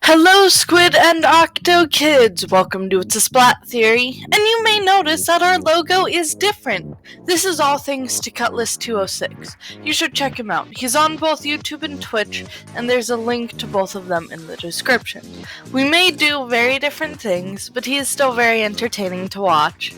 Hello, squid and octo kids! Welcome to It's a Splat Theory, and you may notice that our logo is different. This is all thanks to Cutlass206. You should check him out. He's on both YouTube and Twitch, and there's a link to both of them in the description. We may do very different things, but he is still very entertaining to watch.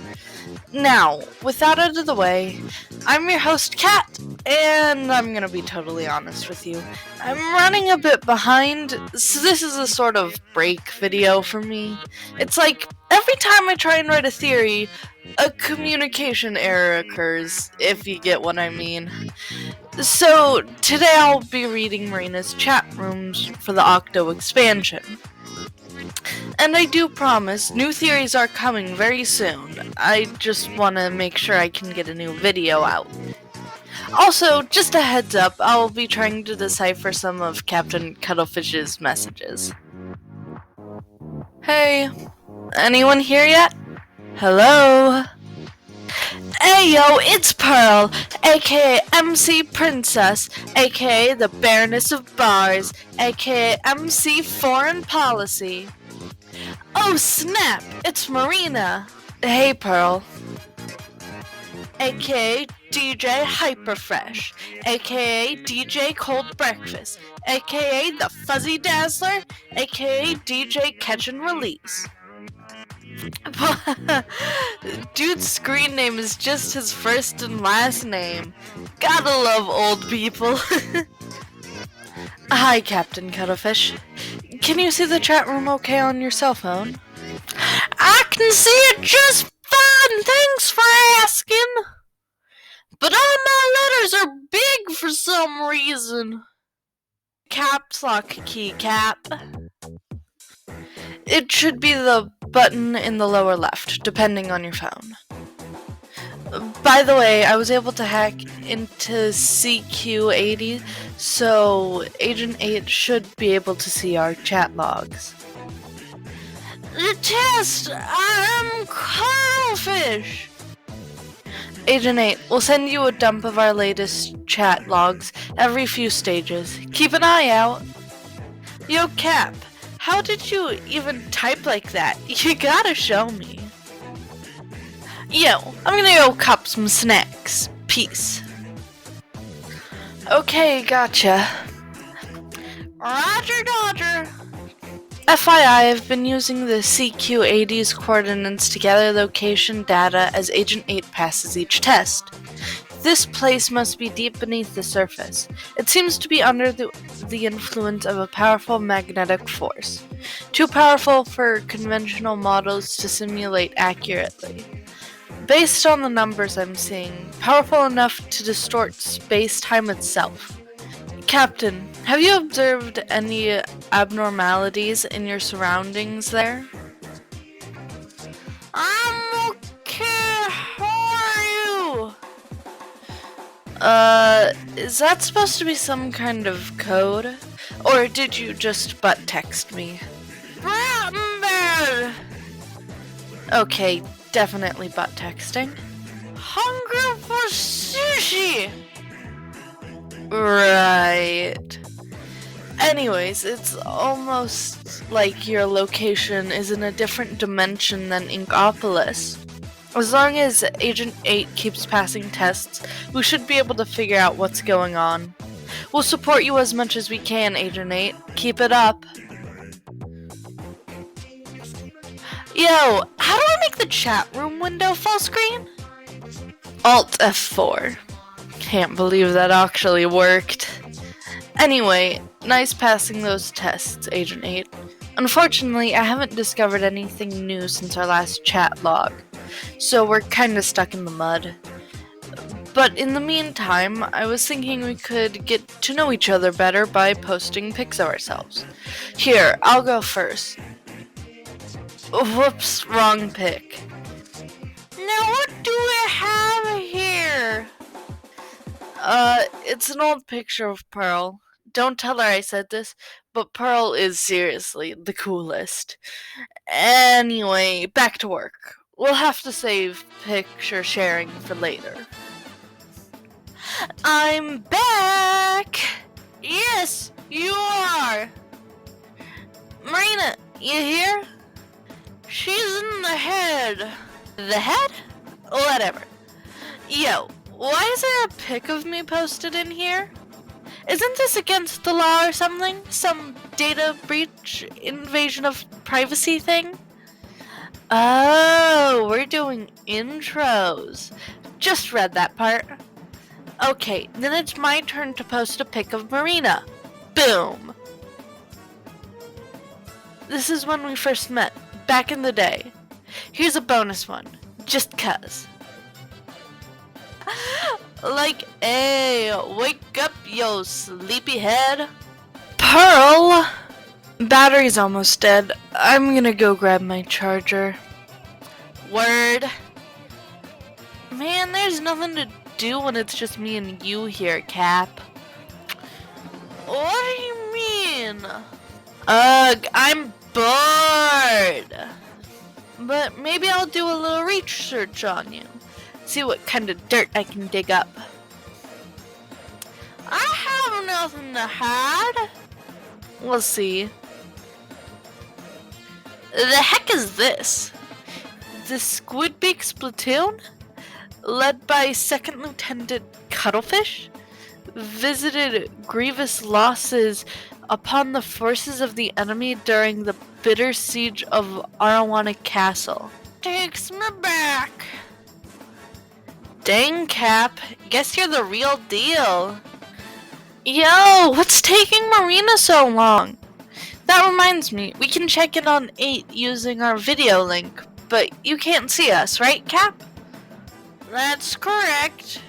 Now, with that out of the way, I'm your host, Kat, and I'm gonna be totally honest with you. I'm running a bit behind, so this is a sort of break video for me. It's like, every time I try and write a theory, a communication error occurs, if you get what I mean. So, today I'll be reading Marina's chat rooms for the Octo expansion. And I do promise, new theories are coming very soon. I just want to make sure I can get a new video out. Also, just a heads up, I'll be trying to decipher some of Captain Cuttlefish's messages. Hey, anyone here yet? Hello? Hey yo, it's Pearl, aka MC Princess, aka the Baroness of Bars, aka MC Foreign Policy. Oh snap, it's Marina. Hey Pearl. AKA DJ Hyperfresh, aka DJ Cold Breakfast, aka the Fuzzy Dazzler, aka DJ Catch and Release. Dude's screen name is just his first and last name. Gotta love old people. Hi, Captain Cuttlefish. Can you see the chat room okay on your cell phone? I can see it just fine, thanks for asking. But all my letters are big for some reason. Caps lock key, Cap. It should be the button in the lower left, depending on your phone. By the way, I was able to hack into CQ80, so Agent 8 should be able to see our chat logs. The test! I'm Cuttlefish! Agent 8, we'll send you a dump of our latest chat logs every few stages. Keep an eye out. Yo, Cap, how did you even type like that? You gotta show me. Yo, I'm gonna go cop some snacks. Peace. Okay, gotcha. Roger, Dodger. FYI, I've been using the CQ80's coordinates to gather location data as Agent 8 passes each test. This place must be deep beneath the surface. It seems to be under the influence of a powerful magnetic force. Too powerful for conventional models to simulate accurately. Based on the numbers I'm seeing, powerful enough to distort space-time itself. Captain, have you observed any abnormalities in your surroundings there? I'm okay, how are you? Is that supposed to be some kind of code? Or did you just butt text me? Bad. Okay, definitely butt texting. Hungry for sushi! Right. Anyways, it's almost like your location is in a different dimension than Inkopolis. As long as Agent 8 keeps passing tests, we should be able to figure out what's going on. We'll support you as much as we can, Agent 8. Keep it up. Yo, how do I make the chat room window full screen? Alt F4. Can't believe that actually worked. Anyway, nice passing those tests, Agent 8. Unfortunately, I haven't discovered anything new since our last chat log, so we're kinda stuck in the mud. But in the meantime, I was thinking we could get to know each other better by posting pics of ourselves. Here, I'll go first. Whoops, wrong pic. Now what do we have here? It's an old picture of Pearl. Don't tell her I said this, but Pearl is seriously the coolest. Anyway, back to work. We'll have to save picture sharing for later. I'm back! Yes, you are! Marina, you here? She's in the head. The head? Whatever. Yo, why is there a pic of me posted in here? Isn't this against the law or something? Some data breach, invasion of privacy thing? Oh, we're doing intros. Just read that part. Okay, then it's my turn to post a pic of Marina. Boom. This is when we first met, back in the day. Here's a bonus one, just cuz. Like, hey, wake up, yo sleepyhead. Pearl! Battery's almost dead. I'm gonna go grab my charger. Word. Man, there's nothing to do when it's just me and you here, Cap. What do you mean? Ugh, I'm bored. But maybe I'll do a little research on you. See what kind of dirt I can dig up. I have nothing to hide. We'll see. The heck is this? The Squidbeak's platoon, led by Second Lieutenant Cuttlefish, visited grievous losses upon the forces of the enemy during the bitter siege of Arowana Castle. Takes me back. Dang, Cap, guess you're the real deal. Yo, what's taking Marina so long? That reminds me, we can check in on 8 using our video link, but you can't see us, right, Cap? That's correct.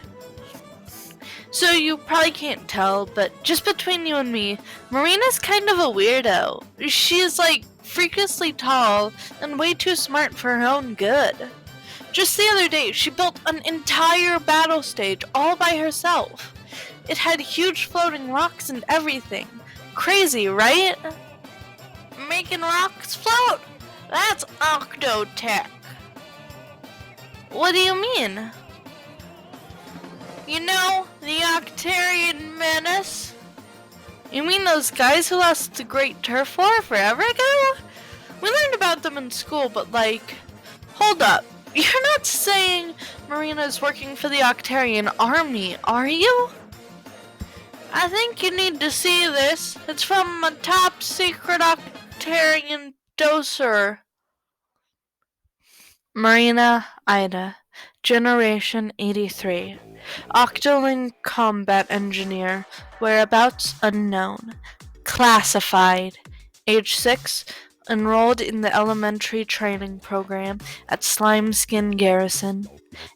So you probably can't tell, but just between you and me, Marina's kind of a weirdo. She's like freakishly tall and way too smart for her own good. Just the other day, she built an entire battle stage all by herself. It had huge floating rocks and everything. Crazy, right? Making rocks float? That's octo tech. What do you mean? You know, the Octarian menace? You mean those guys who lost the Great Turf War forever ago? We learned about them in school, but like, hold up. You're not saying Marina's working for the Octarian army, are you? I think you need to see this. It's from a top secret Octarian doser. Marina Ida, Generation 83. Octoling Combat Engineer, whereabouts unknown. Classified. Age 6, enrolled in the elementary training program at Slimeskin Garrison.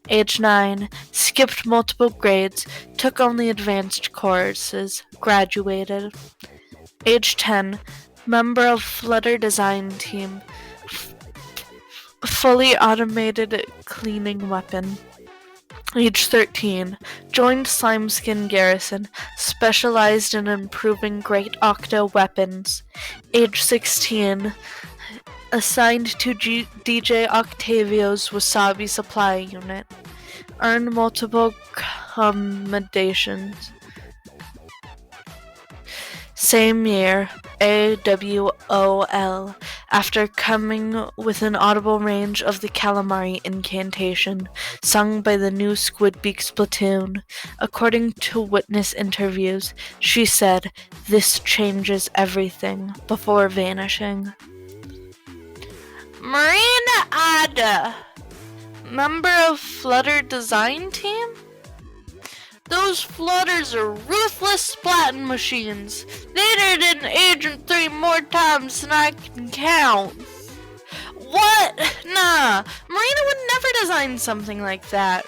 Age 9, skipped multiple grades, took only advanced courses, graduated. Age 10, member of Flutter Design Team, fully automated cleaning weapon. Age 13, joined Slimeskin Garrison, specialized in improving Great Octo weapons. Age 16, assigned to DJ Octavio's Wasabi Supply Unit. Earned multiple commendations. Same year, AWOL, after coming within audible range of the Calamari incantation, sung by the new Squidbeak's platoon. According to witness interviews, she said, "This changes everything," before vanishing. Marina Ada, member of Flutter Design Team? Those Flutters are ruthless splatting machines. They did an Agent 3 more times than I can count. What? Nah, Marina would never design something like that.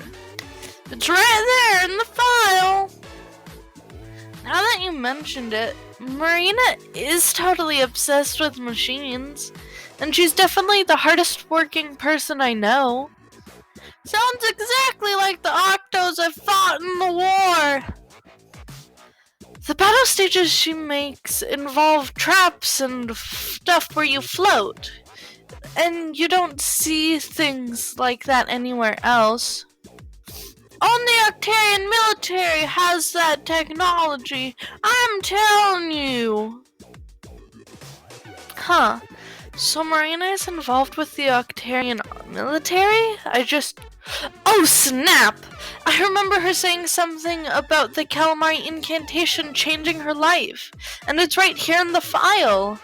It's right there in the file. Now that you mentioned it, Marina is totally obsessed with machines, and she's definitely the hardest working person I know. Sounds exactly like the Octos I fought in the war. The battle stages she makes involve traps and stuff where you float, and you don't see things like that anywhere else. Only Octarian military has that technology, I'm telling you. Huh, So Marina is involved with the Octarian military? Oh snap! I remember her saying something about the calamari incantation changing her life. And it's right here in the file.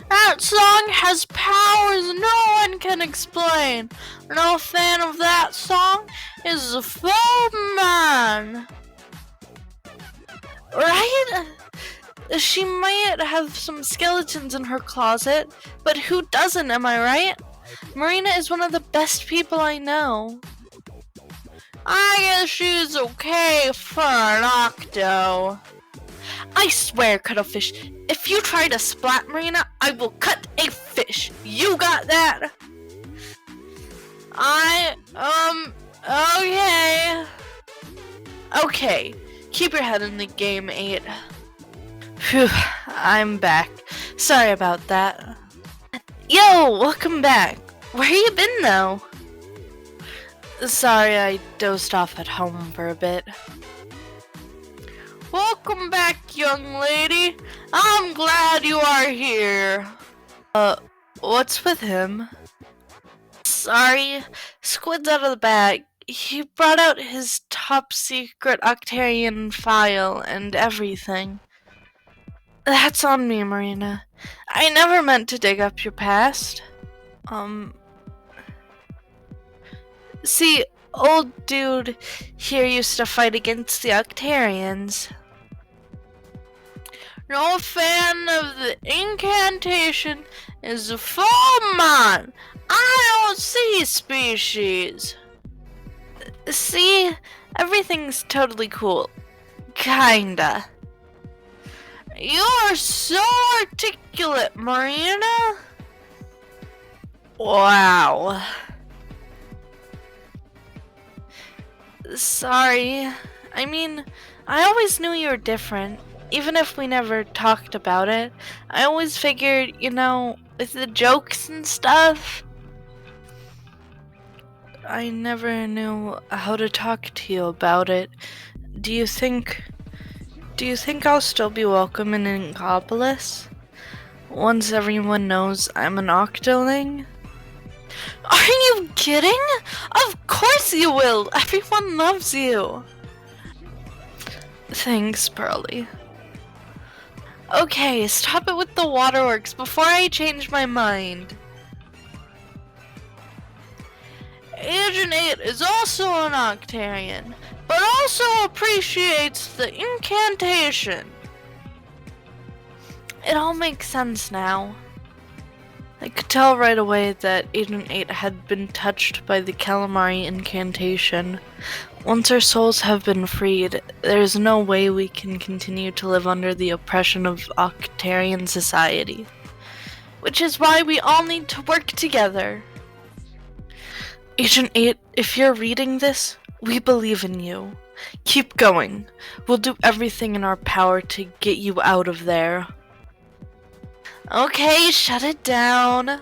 That song has powers no one can explain. No fan of that song is a full man. Right? She might have some skeletons in her closet, but who doesn't, am I right? Marina is one of the best people I know. I guess she's okay for an octo. I swear, cuttlefish, if you try to splat Marina, I will cut a fish. You got that? Okay. Okay, keep your head in the game, 8. Phew, I'm back. Sorry about that. Yo, welcome back. Where you been though? Sorry, I dozed off at home for a bit. Welcome back, young lady. I'm glad you are here. What's with him? Sorry, Squid's out of the bag. He brought out his top secret Octarian file and everything. That's on me, Marina. I never meant to dig up your past. See, old dude here used to fight against the Octarians. No fan of the incantation is a full man. I don't see species. See, everything's totally cool. Kinda. You're so articulate, Marina. Wow. Sorry. I mean, I always knew you were different. Even if we never talked about it. I always figured, with the jokes and stuff. I never knew how to talk to you about it. Do you think I'll still be welcome in Inkopolis? Once everyone knows I'm an octoling? Are you kidding? Of course you will! Everyone loves you! Thanks, Pearly. Okay, stop it with the waterworks before I change my mind. Agent 8 is also an Octarian, but also appreciates the incantation. It all makes sense now. I could tell right away that Agent 8 had been touched by the calamari incantation. Once our souls have been freed, there is no way we can continue to live under the oppression of Octarian society. Which is why we all need to work together. Agent 8, if you're reading this, we believe in you. Keep going. We'll do everything in our power to get you out of there. Okay, shut it down.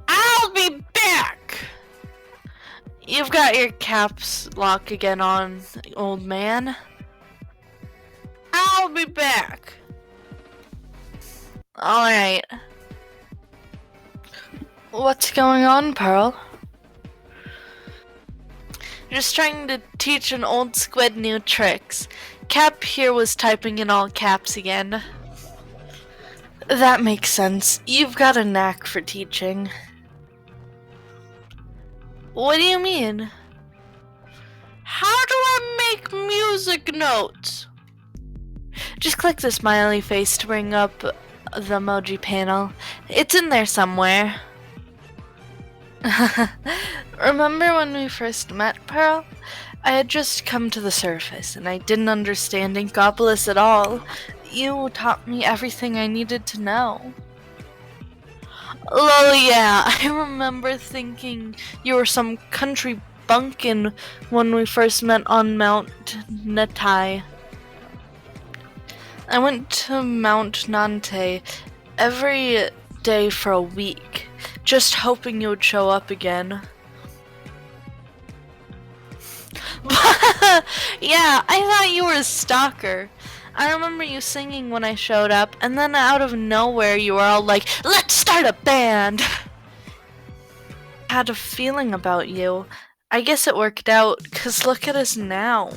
I'll be back! You've got your caps lock again on, old man. I'll be back. Alright. What's going on, Pearl? Just trying to teach an old squid new tricks. Cap here was typing in all caps again. That makes sense. You've got a knack for teaching. What do you mean? How do I make music notes? Just click the smiley face to bring up the emoji panel. It's in there somewhere. Remember when we first met, Pearl? I had just come to the surface and I didn't understand Inkopolis at all. You taught me everything I needed to know. Oh yeah, I remember thinking you were some country bumpkin when we first met on Mount Natai. I went to Mount Nante every day for a week, just hoping you would show up again. Yeah, I thought you were a stalker. I remember you singing when I showed up, and then out of nowhere you were all like, "Let's start a band!" I had a feeling about you. I guess it worked out, 'cause look at us now.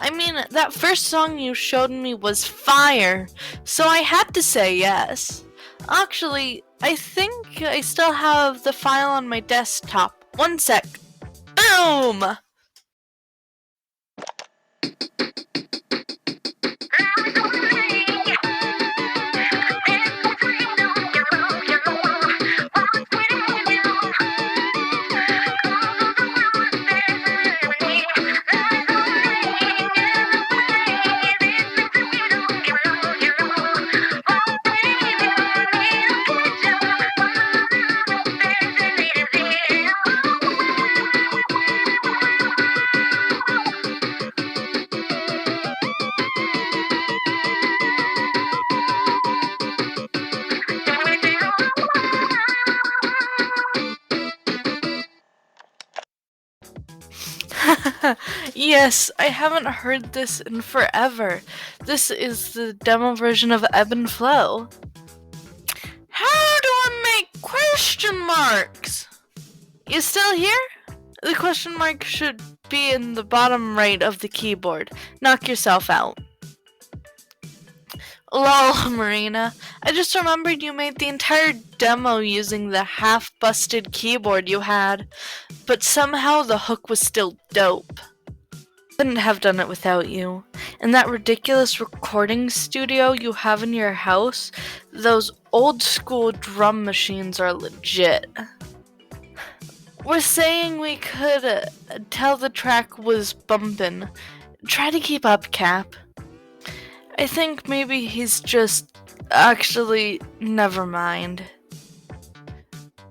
I mean, that first song you showed me was fire, so I had to say yes. Actually, I think I still have the file on my desktop. One sec. Boom! Yes, I haven't heard this in forever. This is the demo version of Ebb and Flow. How do I make question marks? You still here? The question mark should be in the bottom right of the keyboard. Knock yourself out. Lol, Marina. I just remembered you made the entire demo using the half-busted keyboard you had, but somehow the hook was still dope. Couldn't have done it without you. In that ridiculous recording studio you have in your house, those old-school drum machines are legit. We're saying we could tell the track was bumpin'. Try to keep up, Cap. I think maybe he's just... Actually, never mind.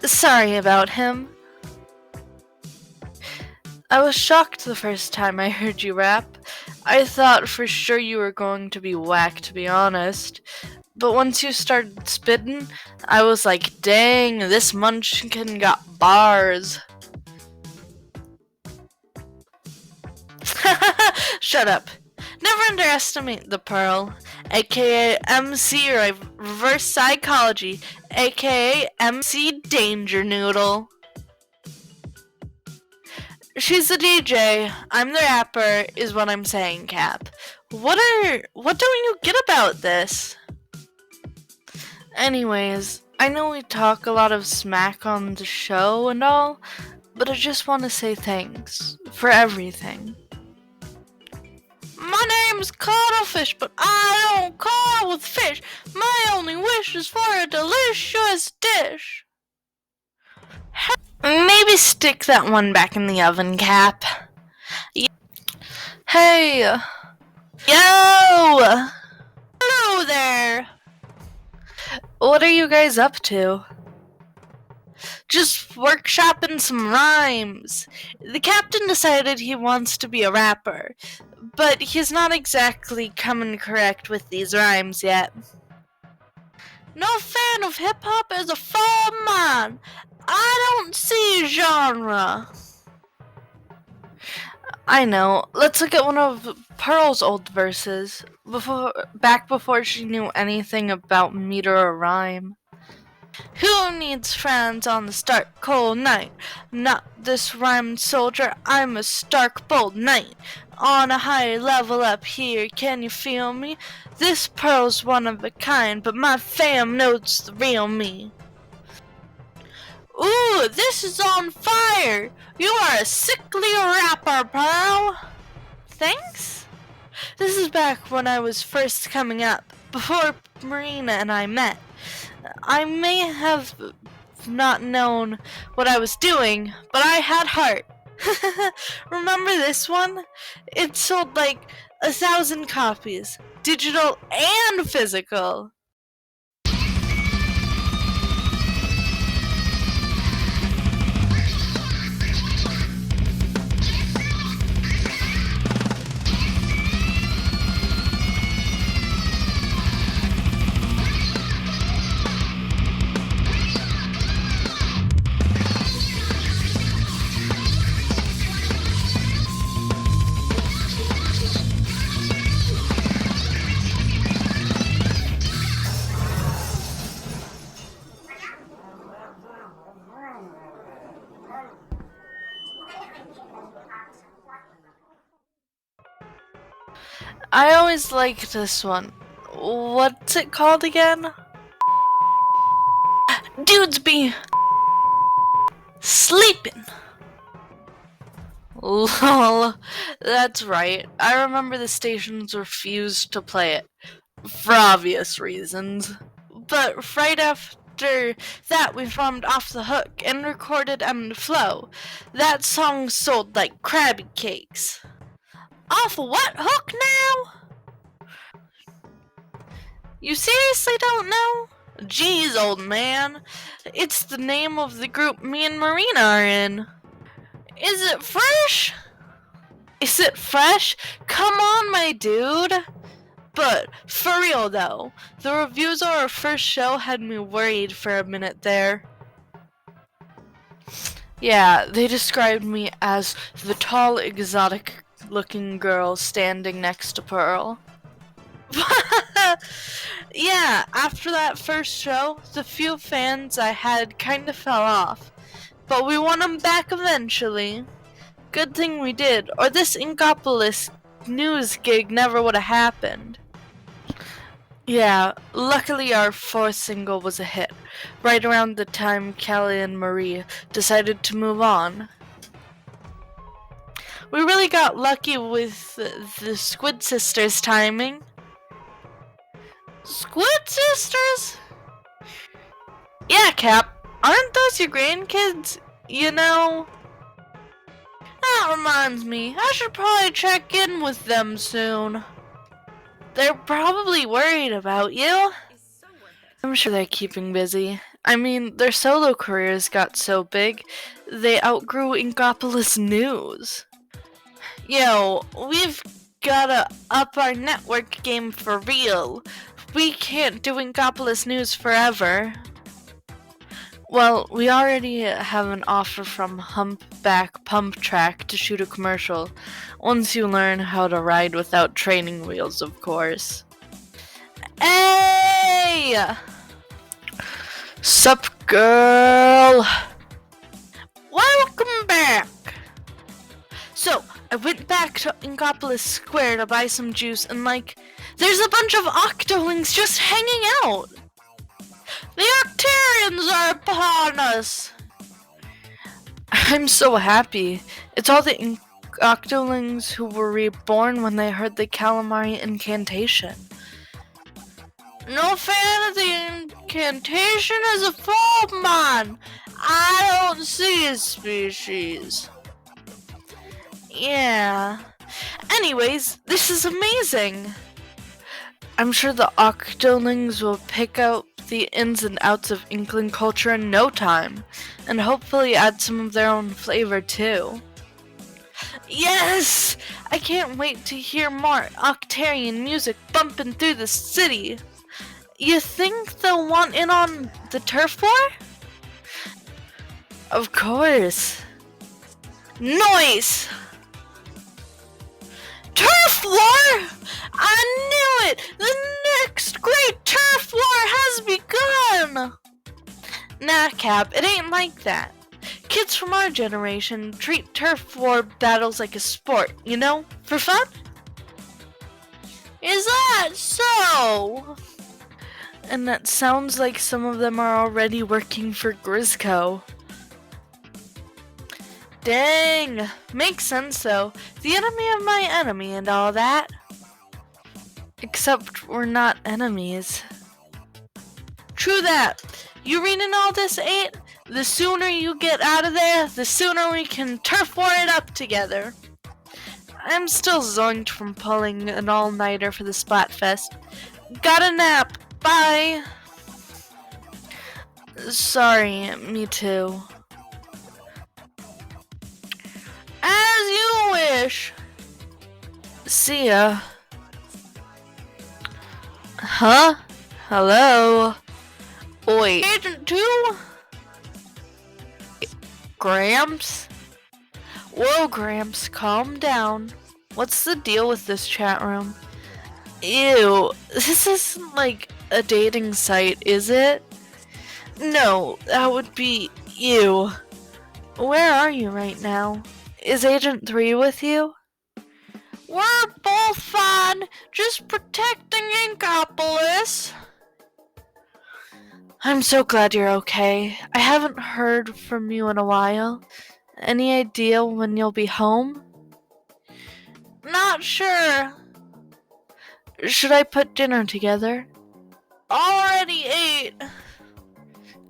Sorry about him. I was shocked the first time I heard you rap. I thought for sure you were going to be whack, to be honest. But once you started spittin', I was like, dang, this munchkin got bars. Shut up. Never underestimate the Pearl, aka MC Reverse Psychology, aka MC Danger Noodle. She's the DJ, I'm the rapper, is what I'm saying, Cap. What don't you get about this? Anyways, I know we talk a lot of smack on the show and all, but I just want to say thanks for everything. My name's Cuttlefish, but I don't call with fish. My only wish is for a delicious dish. Maybe stick that one back in the oven, Cap. Hey! Yo! Hello there! What are you guys up to? Just workshopping some rhymes. The captain decided he wants to be a rapper, but he's not exactly coming correct with these rhymes yet. No fan of hip-hop as a fall man. I don't see genre. I know. Let's look at one of Pearl's old verses, back before she knew anything about meter or rhyme. Who needs friends on the stark cold night? Not this rhymed soldier, I'm a stark bold knight. On a higher level up here, can you feel me? This Pearl's one of a kind, but my fam knows the real me. Ooh, this is on fire! You are a sickly rapper, Pearl! Thanks? This is back when I was first coming up, before Marina and I met. I may have not known what I was doing, but I had heart. Remember this one? It sold like 1,000 copies, digital and physical. I always like this one. What's it called again? Dudes be sleeping. Lol. That's right. I remember the stations refused to play it. For obvious reasons. But right after that, we formed Off the Hook and recorded M Flow. That song sold like Krabby Cakes. Off what hook now? You seriously don't know? Jeez, old man. It's the name of the group me and Marina are in. Is it fresh? Is it fresh? Come on, my dude. But, for real though, the reviews of our first show had me worried for a minute there. Yeah, they described me as the tall, exotic-looking girl standing next to Pearl. Yeah, after that first show, the few fans I had kinda fell off. But we won them back eventually. Good thing we did, or this Inkopolis news gig never would have happened. Yeah, luckily our fourth single was a hit, right around the time Callie and Marie decided to move on. We really got lucky with the Squid Sisters timing. Squid Sisters? Yeah, Cap. Aren't those your grandkids? You know? That reminds me, I should probably check in with them soon. They're probably worried about you. I'm sure they're keeping busy. I mean, their solo careers got so big, they outgrew Inkopolis News. Yo, we've gotta up our network game for real. We can't do Inkopolis News forever. Well, we already have an offer from Humpback Pump Track to shoot a commercial, once you learn how to ride without training wheels, of course. Hey! Sup, girl? Welcome back! So, I went back to Inkopolis Square to buy some juice, and there's a bunch of octolings just hanging out! The Octarians are upon us! I'm so happy. It's all the octolings who were reborn when they heard the calamari incantation. No fan of the incantation is a fault of mine. I don't see a species. Yeah. Anyways, this is amazing. I'm sure the octolings will pick out the ins and outs of Inkling culture in no time, and hopefully add some of their own flavor too. Yes! I can't wait to hear more Octarian music bumping through the city. You think they'll want in on the turf war? Of course. Noise! Turf war! I knew it! The next great turf war has begun! Nah, Cap, it ain't like that. Kids from our generation treat turf war battles like a sport, you know? For fun? Is that so? And that sounds like some of them are already working for Grisco. Dang! Makes sense though. The enemy of my enemy and all that. Except we're not enemies. True that. You reading all this, 8? The sooner you get out of there, the sooner we can turf war it up together. I'm still zonked from pulling an all-nighter for the Splatfest. Got a nap. Bye. Sorry, me too. As you wish. See ya. Huh? Hello? Oi. Agent 2? Gramps? Whoa, Gramps, calm down. What's the deal with this chat room? Ew, this isn't like a dating site, is it? No, that would be ew. Where are you right now? Is Agent 3 with you? We're both fine, just protecting Inkopolis. I'm so glad you're okay. I haven't heard from you in a while. Any idea when you'll be home? Not sure. Should I put dinner together? Already ate.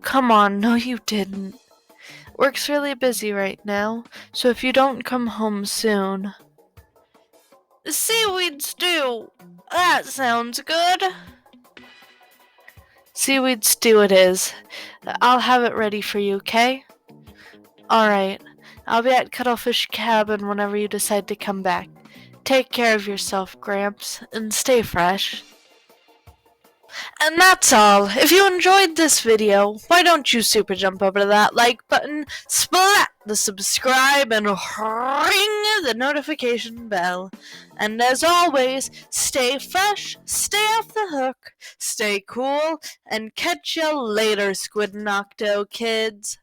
Come on, no you didn't. Work's really busy right now, so if you don't come home soon... Seaweed stew! That sounds good. Seaweed stew it is. I'll have it ready for you, okay? Alright. I'll be at Cuttlefish Cabin whenever you decide to come back. Take care of yourself, Gramps, and stay fresh. And that's all. If you enjoyed this video, why don't you super jump over to that like button, splat the subscribe, and ring the notification bell. And as always, stay fresh, stay off the hook, stay cool, and catch ya later, Squid and Octo kids.